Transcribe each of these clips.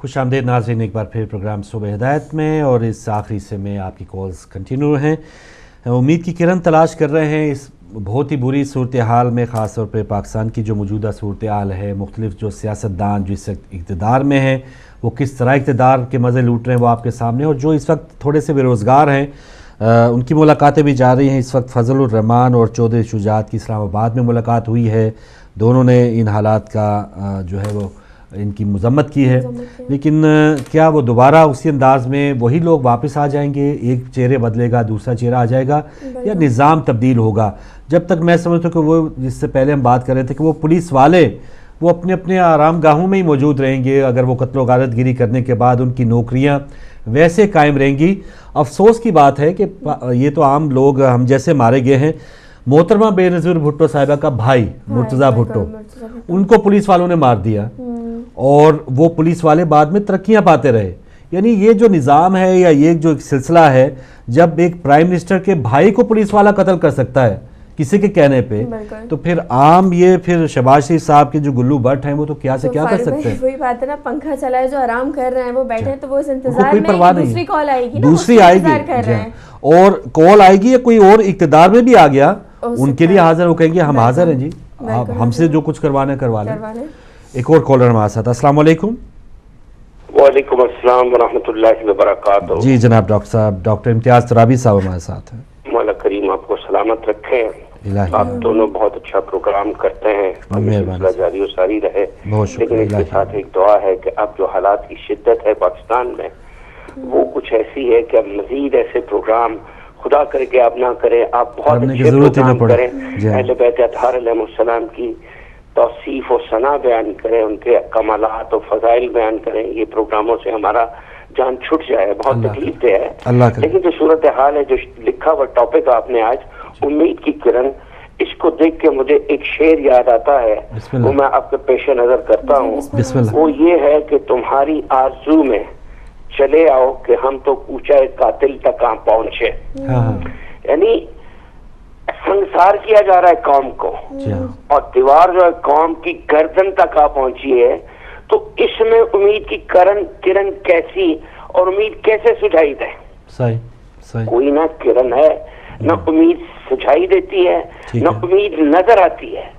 خوش آمدید ناظرین ایک بار پھر پروگرام صبح ہدایت میں، اور اس آخری سے میں آپ کی کالز کنٹینیو ہیں۔ امید کی کرن تلاش کر رہے ہیں اس بہت ہی بری صورتحال میں، خاص طور پہ پاکستان کی جو موجودہ صورتحال ہے، مختلف جو سیاستدان جو اس وقت اقتدار میں ہیں وہ کس طرح اقتدار کے مزے لوٹ رہے ہیں وہ آپ کے سامنے، اور جو اس وقت تھوڑے سے بے روزگار ہیں ان کی ملاقاتیں بھی جاری ہیں۔ اس وقت فضل الرحمان اور چودھری شجاعت کی اسلام آباد میں ملاقات ہوئی ہے، دونوں نے ان حالات کا جو ہے وہ ان کی مذمت کی ہے، لیکن کیا وہ دوبارہ اسی انداز میں وہی لوگ واپس آ جائیں گے، ایک چہرے بدلے گا دوسرا چہرہ آ جائے گا، یا نظام تبدیل ہوگا؟ جب تک میں سمجھتا ہوں کہ وہ جس سے پہلے ہم بات کر رہے تھے کہ وہ پولیس والے وہ اپنے اپنے آرام گاہوں میں ہی موجود رہیں گے، اگر وہ قتل و غارت گیری کرنے کے بعد ان کی نوکریاں ویسے قائم رہیں گی۔ افسوس کی بات ہے کہ یہ تو عام لوگ ہم جیسے مارے گئے ہیں۔ محترمہ بے نظیر بھٹو صاحبہ کا بھائی مرتضیٰ بھٹو، ان کو پولیس والوں نے مار دیا، اور وہ پولیس والے بعد میں ترقیاں پاتے رہے۔ یعنی یہ جو نظام ہے یا یہ جو سلسلہ ہے، جب ایک پرائم منسٹر کے بھائی کو پولیس والا قتل کر سکتا ہے کسی کے کہنے پہ، تو پھر عام یہ پھر شہباز شریف صاحب کے جو گلو بٹ ہیں وہ تو کیا سے کیا کر سکتے ہیں؟ وہی بات ہے نا، پنکھا چلا ہے جو آرام کر رہے ہیں وہ بیٹھے ہیں، تو وہ اس انتظار میں دوسری کال آئے گی، دوسری آئے گی، اور کال آئے گی یا کوئی اور اقتدار میں بھی آ گیا، ان کے لیے حاضر ہو کہیں گے ہم حاضر ہیں جی، آپ ہم سے جو کچھ کروانا کروا لیں۔ ایک اور کالر ہمارے ساتھ، السلام علیکم۔ وعلیکم السلام ورحمۃ اللہ وبرکاتہ۔ جی جناب ڈاکٹر صاحب، ڈاکٹر امتیاز ترابی صاحب ہمارے ساتھ ہیں۔ مولا کریم آپ کو سلامت رکھے، آپ دونوں بہت اچھا پروگرام کرتے ہیں، سلسلہ جاری و ساری رہے، لیکن اس کے ساتھ ایک دعا ہے کہ اب جو حالات کی شدت ہے پاکستان میں وہ کچھ ایسی ہے کہ اب مزید ایسے پروگرام خدا کر کے آپ نہ کریں، آپ بہت اچھے پروگرام کریں، اہل بیت اطہار علیہ السلام کی توصیف و ثنا بیان کریں، ان کے کمالات و فضائل بیان کریں، یہ پروگراموں سے ہمارا جان چھٹ جائے، بہت تکلیف دہ ہے۔ لیکن جو صورتحال ہے، جو لکھا ہوا ٹاپک آپ نے آج، امید کی کرن، اس کو دیکھ کے مجھے ایک شعر یاد آتا ہے، وہ میں آپ کے پیش نظر کرتا ہوں۔ وہ یہ ہے کہ تمہاری آرزو میں چلے آؤ کہ ہم تو اونچائے قاتل تک کہاں پہنچے، یعنی سنسار کیا جا رہا ہے قوم کو، اور دیوار جو ہے قوم کی گردن تک آ پہنچی ہے، تو اس میں امید کی کرن کیسی اور امید کیسے سجائی دے؟ کوئی نہ کرن ہے، نہ امید سجائی دیتی ہے، نہ امید نظر آتی ہے۔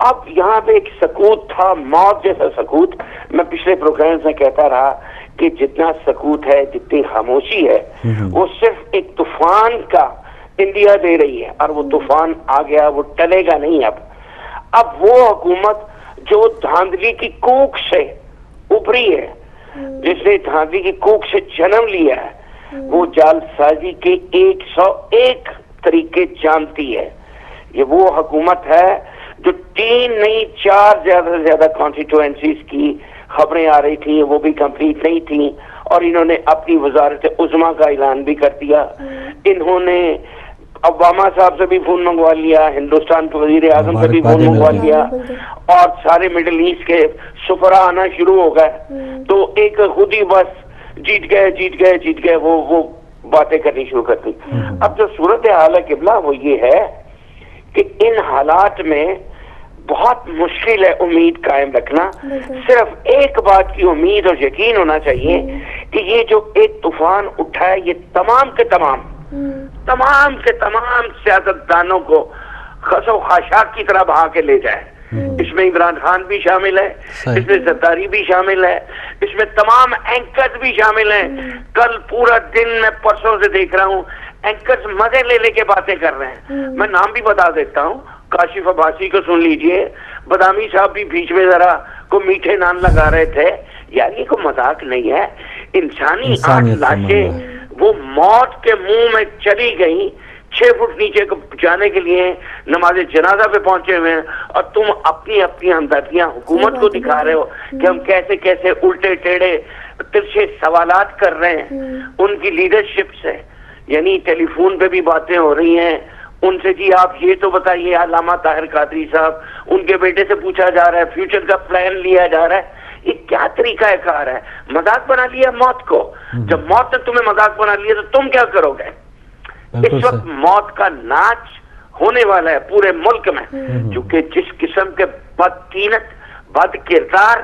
اب یہاں پہ ایک سکوت تھا، موت جیسا سکوت۔ میں پچھلے پروگرام میں کہتا رہا کہ جتنا سکوت ہے، جتنی خاموشی ہے، وہ صرف ایک طوفان کا انڈیا دے رہی ہے، اور وہ طوفان آ گیا، وہ ٹلے گا نہیں۔ اب وہ حکومت جو دھاندلی کی کوکھ سے ابھری ہے، جس نے دھاندلی کی کوکھ سے جنم لیا ہے، وہ جال سازی کے 101 طریقے جانتی ہے۔ یہ وہ حکومت ہے جو 3 نہیں 4 زیادہ سے زیادہ کانسٹیٹوئنسیز کی خبریں آ رہی تھیں، وہ بھی کمپلیٹ نہیں تھیں، اور انہوں نے اپنی وزارت عظمیٰ کا اعلان بھی کر دیا۔ انہوں نے اوباما صاحب سے بھی فون منگوا لیا، ہندوستان کے وزیر اعظم سے بھی فون منگوا لیا، اور سارے مڈل ایسٹ کے سفراء آنا شروع ہو گئے، تو ایک خود ہی بس جیت گئے وہ باتیں کرنی شروع کر دی۔ اب جو صورتحال ہے قبلہ وہ یہ ہے کہ ان حالات میں بہت مشکل ہے امید قائم رکھنا۔ صرف ایک بات کی امید اور یقین ہونا چاہیے کہ یہ جو ایک طوفان اٹھا ہے، یہ تمام کے تمام سیاستدانوں کو خس و خاشاک کی طرح بہا کے لے جائے۔ اس میں عمران خان بھی شامل ہے، اس میں زرداری بھی شامل ہے، اس میں تمام اینکرز بھی شامل ہیں۔ کل پورا دن میں پرسوں سے دیکھ رہا ہوں اینکرز مزے لے کے باتیں کر رہے ہیں۔ میں نام بھی بتا دیتا ہوں، کاشف عباسی کو سن لیجئے، بادامی صاحب بھی بیچ میں ذرا کو میٹھے نان لگا رہے تھے۔ یار یہ کوئی مذاق نہیں ہے، انسانی 8 لاشیں وہ موت کے منہ میں چلی گئی، 6 فٹ نیچے جانے کے لیے نماز جنازہ پہ پہنچے ہوئے ہیں، اور تم اپنی ہمدردیاں حکومت کو دکھا رہے ہو کہ ہم کیسے الٹے ٹیڑھے ترچھے سوالات کر رہے ہیں ان کی لیڈرشپ سے۔ یعنی ٹیلی فون پہ بھی باتیں ہو رہی ہیں ان سے، جی آپ یہ تو بتائیے، علامہ طاہر قادری صاحب، ان کے بیٹے سے پوچھا جا رہا ہے، فیوچر کا پلان لیا جا رہا ہے۔ یہ کیا طریقہ کار ہے؟ مذاق بنا لیا موت کو۔ جب موت نے تمہیں مذاق بنا لیا تو تم کیا کرو گے؟ اس وقت موت کا ناچ ہونے والا ہے پورے ملک میں، کیونکہ جس قسم کے بدقینت، بد کردار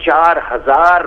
4000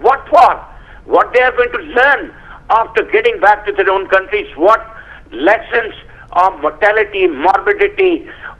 what for? What they are going to learn after getting back to their own countries? What lessons of mortality, morbidity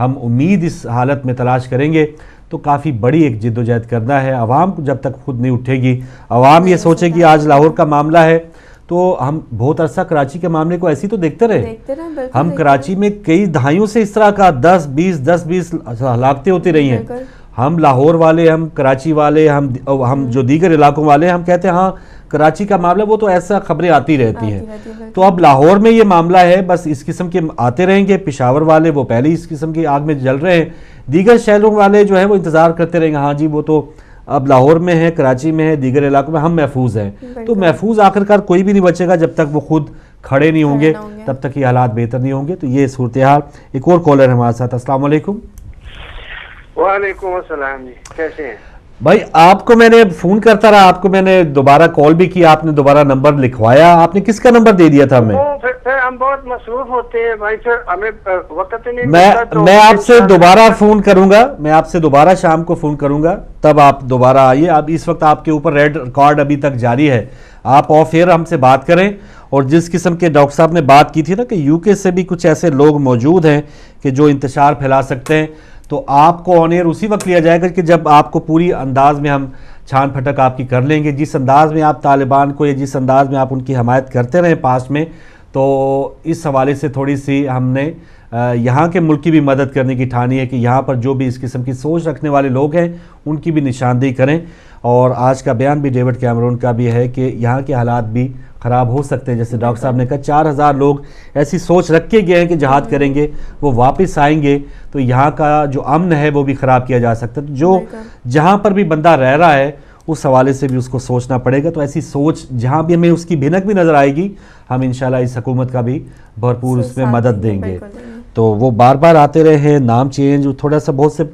ہم امید اس حالت میں تلاش کریں گے تو کافی بڑی ایک جد و جہد کرنا ہے. عوام جب تک خود نہیں اٹھے گی, عوام یہ سوچے گی آج لاہور کا معاملہ ہے تو ہم بہت عرصہ کراچی کے معاملے کو ایسی تو دیکھتے رہے. ہم کراچی میں کئی دہائیوں سے اس طرح کا 10-20 ہلاکتیں ہوتی رہی ہیں. ہم لاہور والے, ہم کراچی والے, ہم جو دیگر علاقوں والے, ہم کہتے ہیں ہاں کراچی کا معاملہ وہ تو ایسا خبریں آتی رہتی ہیں. تو اب لاہور میں یہ معاملہ ہے, بس اس قسم کے آتے رہیں گے. پشاور والے وہ پہلے اس قسم کی آگ میں جل رہے ہیں, دیگر شہروں والے جو ہے وہ انتظار کرتے رہیں گے ہاں جی وہ تو اب لاہور میں ہے, کراچی میں ہے, دیگر علاقوں میں ہم محفوظ ہیں. تو محفوظ آخرکار کوئی بھی نہیں بچے گا جب تک وہ خود کھڑے نہیں ہوں گے, تب تک یہ حالات بہتر نہیں ہوں گے. تو یہ صورتحال. ایک اور کالر ہے ہمارے ساتھ. السلام علیکم. وعلیکم السلام جی, کیسے ہیں بھائی؟ آپ کو میں نے فون کرتا رہا, آپ کو میں نے دوبارہ کال بھی کی, آپ نے دوبارہ نمبر لکھوایا. آپ نے کس کا نمبر دے دیا تھا ہمیں؟ ہم بہت مصروف ہوتے ہیں بھائی سر, ہمیں وقت نہیں. میں آپ سے دوبارہ فون کروں گا, میں آپ سے دوبارہ شام کو فون کروں گا, تب آپ دوبارہ آئیے. اب اس وقت آپ کے اوپر ریڈ ریکارڈ ابھی تک جاری ہے. آپ آف ایئر ہم سے بات کریں. اور جس قسم کے ڈاکٹر صاحب نے بات کی تھی نا کہ یو کے سے بھی کچھ ایسے لوگ موجود ہیں کہ جو انتشار پھیلا سکتے ہیں, تو آپ کو آن ایئر اسی وقت لیا جائے گا کہ جب آپ کو پوری انداز میں ہم چھان پھٹک آپ کی کر لیں گے. جس انداز میں آپ طالبان کو یا جس انداز میں آپ ان کی حمایت کرتے رہے پاسٹ میں, تو اس حوالے سے تھوڑی سی ہم نے یہاں کے ملک کی بھی مدد کرنے کی ٹھانی ہے کہ یہاں پر جو بھی اس قسم کی سوچ رکھنے والے لوگ ہیں ان کی بھی نشاندہی کریں. اور آج کا بیان بھی ڈیوڈ کیمرون کا بھی ہے کہ یہاں کے حالات بھی خراب ہو سکتے ہیں. جیسے ڈاکٹر صاحب نے کہا 4000 لوگ ایسی سوچ رکھ کے گئے ہیں کہ جہاد کریں گے, وہ واپس آئیں گے تو یہاں کا جو امن ہے وہ بھی خراب کیا جا سکتا ہے. جو جہاں پر بھی بندہ رہ رہا ہے اس حوالے سے بھی اس کو سوچنا پڑے گا. تو ایسی سوچ جہاں بھی ہمیں اس کی بھنک بھی نظر آئے گی, ہم انشاءاللہ اس حکومت کا بھی بھرپور اس میں مدد دیں گے. تو وہ بار بار آتے رہے ہیں, نام چینج, تھوڑا سا بہت سے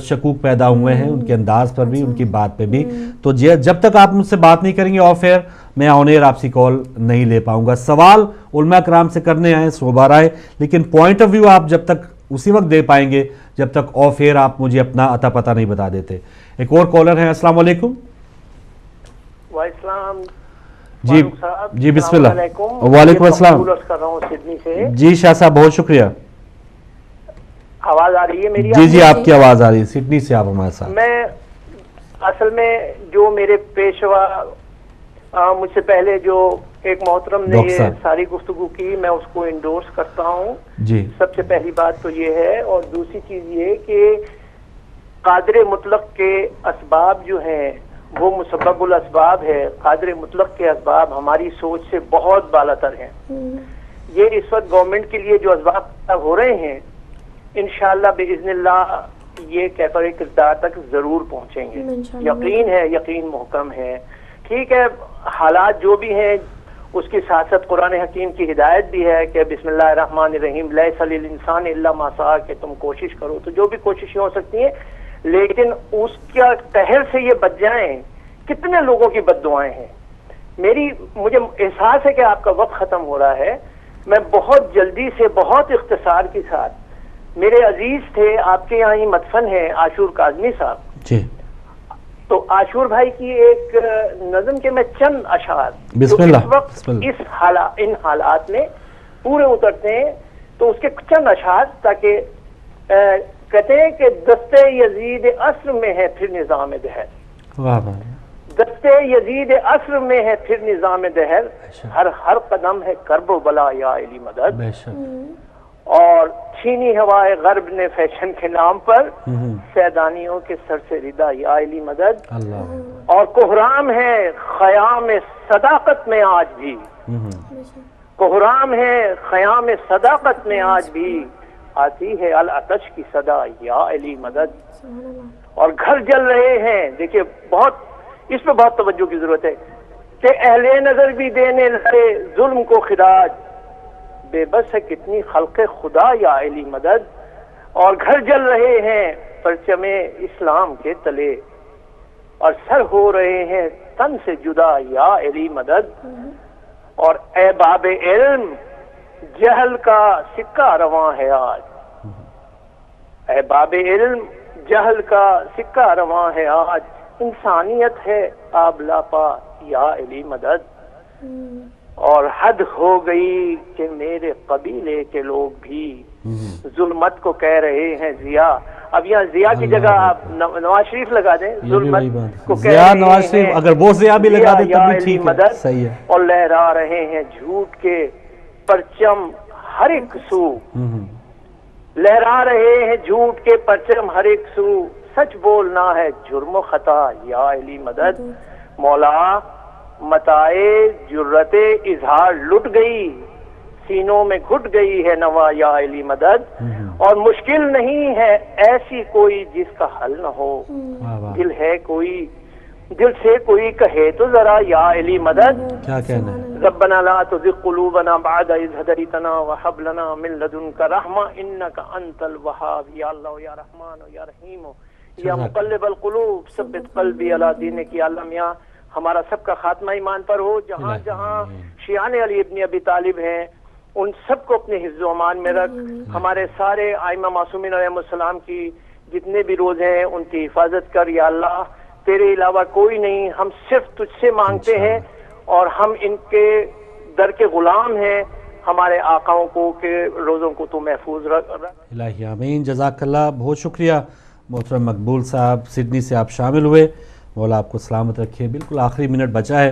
شکوک پیدا ہوئے ہیں ان کے انداز پر بھی, ان کی بات پہ بھی. تو جب تک آپ مجھ سے بات نہیں کریں گے آف ایئر, میں آن ایئر آپ سے کال نہیں لے پاؤں گا. سوال علماء کرام سے کرنے آئے, صوبہ رائے, لیکن پوائنٹ آف ویو آپ جب تک اسی وقت دے پائیں گے جب تک آف ایئر آپ مجھے اپنا عطا پتہ نہیں بتا دیتے. ایک اور کالر ہیں. السلام علیکم. جی بسم اللہ. وعلیکم السلام. جی شاہ صاحب بہت شکریہ. آواز آ رہی ہے میری؟ جی آپ کی آواز آ رہی ہے. سڈنی سے آپ ہمارے ساتھ. میں اصل میں جو میرے پیشوا مجھ سے پہلے جو ایک محترم نے یہ ساری گفتگو کی, میں اس کو انڈورس کرتا ہوں. جی سب سے پہلی بات تو یہ ہے, اور دوسری چیز یہ کہ قادر مطلق کے اسباب جو ہیں وہ مسبب الاسباب ہے. قادر مطلق کے اسباب ہماری سوچ سے بہت بالا تر ہیں. یہ اس وقت گورنمنٹ کے لیے جو اسباب ہو رہے ہیں انشاءاللہ باذن اللہ یہ کیفر کردار تک ضرور پہنچیں گے. یقین ہے, یقین محکم ہے. ٹھیک ہے, حالات جو بھی ہیں اس کی ساتھ ساتھ قرآن حکیم کی ہدایت بھی ہے کہ بسم اللہ الرحمن الرحیم لیس للانسان الا ما سعی, کہ تم کوشش کرو. تو جو بھی کوششیں ہو سکتی ہیں, لیکن اس کا قہر سے یہ بچ جائیں. کتنے لوگوں کی بد دعائیں ہیں. مجھے احساس ہے کہ آپ کا وقت ختم ہو رہا ہے. میں بہت جلدی سے بہت اختصار کے ساتھ, میرے عزیز تھے آپ کے یہاں ہی مدفن ہیں عاشور کاظمی صاحب. جی. تو عاشور بھائی کی ایک نظم کے میں چند اشعار بسم اللہ. اس وقت ان حالات میں پورے اترتے ہیں, تو اس کے چند اشعار, تاکہ کہتے ہیں کہ دستے یزید عصر میں ہے پھر نظام دہر. دستے یزید عصر میں ہے پھر نظام دہر, ہر قدم ہے کرب و بلا یا علی مدد. اور چھینی ہوائے غرب نے فیشن کے نام پر سیدانیوں کے سر سے ردا یا علی مدد. اور کوہرام ہے خیام صداقت میں آج بھی, کوہرام ہے خیام صداقت میں آج بھی, آتی ہے العطش کی صدا یا علی مدد. اور گھر جل رہے ہیں, دیکھیے بہت اس پہ بہت توجہ کی ضرورت ہے کہ اہل نظر بھی دینے لگے ظلم کو خراج, بے بس ہے کتنی خلق خدا یا علی مدد. اور گھر جل رہے ہیں پرچم اسلام کے تلے, اور سر ہو رہے ہیں تن سے جدا یا علی مدد. اور اے باب علم جہل کا سکہ رواں ہے آج, اے باب علم جہل کا سکہ رواں ہے آج, انسانیت ہے آب لاپا یا علی مدد. اور حد ہو گئی کہ میرے قبیلے کے لوگ بھی ظلمت کو کہہ رہے ہیں ضیا. اب یہاں ضیا کی جگہ آپ نواز شریف لگا دیں, ظلمت کو کہہ رہے ہیں, اگر وہ ضیا بھی لگا دیں تب بھی ٹھیک ہے, صحیح ہے. اور لہرا رہے ہیں جھوٹ کے پرچم ہر ایک سو, لہرا رہے ہیں جھوٹ کے پرچم ہر ایک سو, سچ بولنا ہے جرم و خطا یا علی مدد. مولا متائے جرت اظہار لٹ گئی, سینوں میں گھٹ گئی ہے نوا یا علی مدد. اور مشکل نہیں ہے ایسی کوئی جس کا حل نہ ہو, دل ہے کوئی دل سے کوئی کہے تو ذرا یا علی مدد. کیا کہنا ہے؟ ربنا لا تزغ قلوبنا بعد اذ هديتنا وهب لنا من لدنك رحمة انك انت الوهاب. یا اللہ یا رحمان یا رحیم یا مقلب القلوب ثبت قلبی علی دینک. یا اللہ میاں ہمارا سب کا خاتمہ ایمان پر ہو. جہاں جہاں شیعان علی ابن ابی طالب ہیں ان سب کو اپنے حفظ و امان میں رکھ. ہمارے سارے ائمہ معصومین علیہم السلام کی جتنے بھی روز ہیں ان کی حفاظت کر. یا اللہ تیرے علاوہ کوئی نہیں, ہم صرف تجھ سے مانگتے ہیں اور ہم ان کے در کے غلام ہیں. ہمارے آقاؤں کو کے روزوں کو تو محفوظ رکھ. الہی آمین. جزاک اللہ, بہت شکریہ محترم مقبول صاحب, سڈنی سے آپ شامل ہوئے. مولا آپ کو سلامت رکھے. بالکل آخری منٹ بچا ہے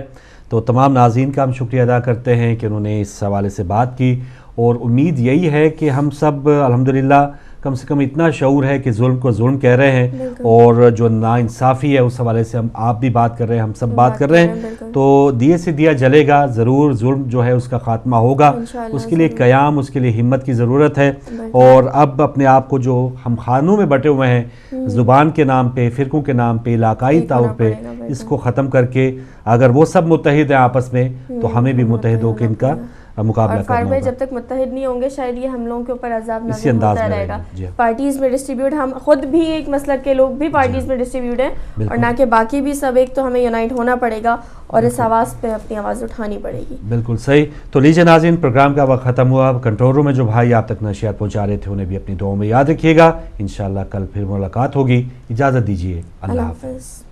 تو تمام ناظرین کا ہم شکریہ ادا کرتے ہیں کہ انہوں نے اس حوالے سے بات کی, اور امید یہی ہے کہ ہم سب الحمدللہ کم سے کم اتنا شعور ہے کہ ظلم کو ظلم کہہ رہے ہیں, اور جو ناانصافی ہے اس حوالے سے آپ بھی بات کر رہے ہیں, ہم سب بات کر رہے ہیں. تو دیے سے دیا جلے گا ضرور, ظلم جو ہے اس کا خاتمہ ہوگا. اس کے لیے قیام, اس کے لیے ہمت کی ضرورت ہے. اور اب اپنے آپ کو جو ہم خانوں میں بٹے ہوئے ہیں زبان کے نام پہ, فرقوں کے نام پہ, علاقائی طور پہ, اس کو ختم کر کے اگر وہ سب متحد ہیں آپس میں تو ہمیں بھی متحد ہو کے ان کا مقابلہ کرنا ہوگا. جب تک متحد نہیں ہوں گے شاید یہ ہم لوگوں کے اوپر عذاب نازل ہوتا رہے گا. پارٹیز میں ڈسٹریبیوٹ, ہم خود بھی ایک مسلک کے لوگ بھی پارٹیز میں ڈسٹریبیوٹ ہیں, اور نہ کہ باقی بھی سب ایک, تو ہمیں یونائٹ ہونا پڑے گا اور اس آواز پہ اپنی آواز اٹھانی پڑے گی. بالکل صحیح. تو لیجیے ناظرین, پروگرام کا وقت ختم ہوا. کنٹرول روم میں جو بھائی آپ تک نشریات پہنچا رہے تھے انہیں بھی اپنی دعاؤں میں یاد رکھیے گا. انشاءاللہ کل پھر ملاقات ہوگی. اجازت دیجیے, اللہ حافظ.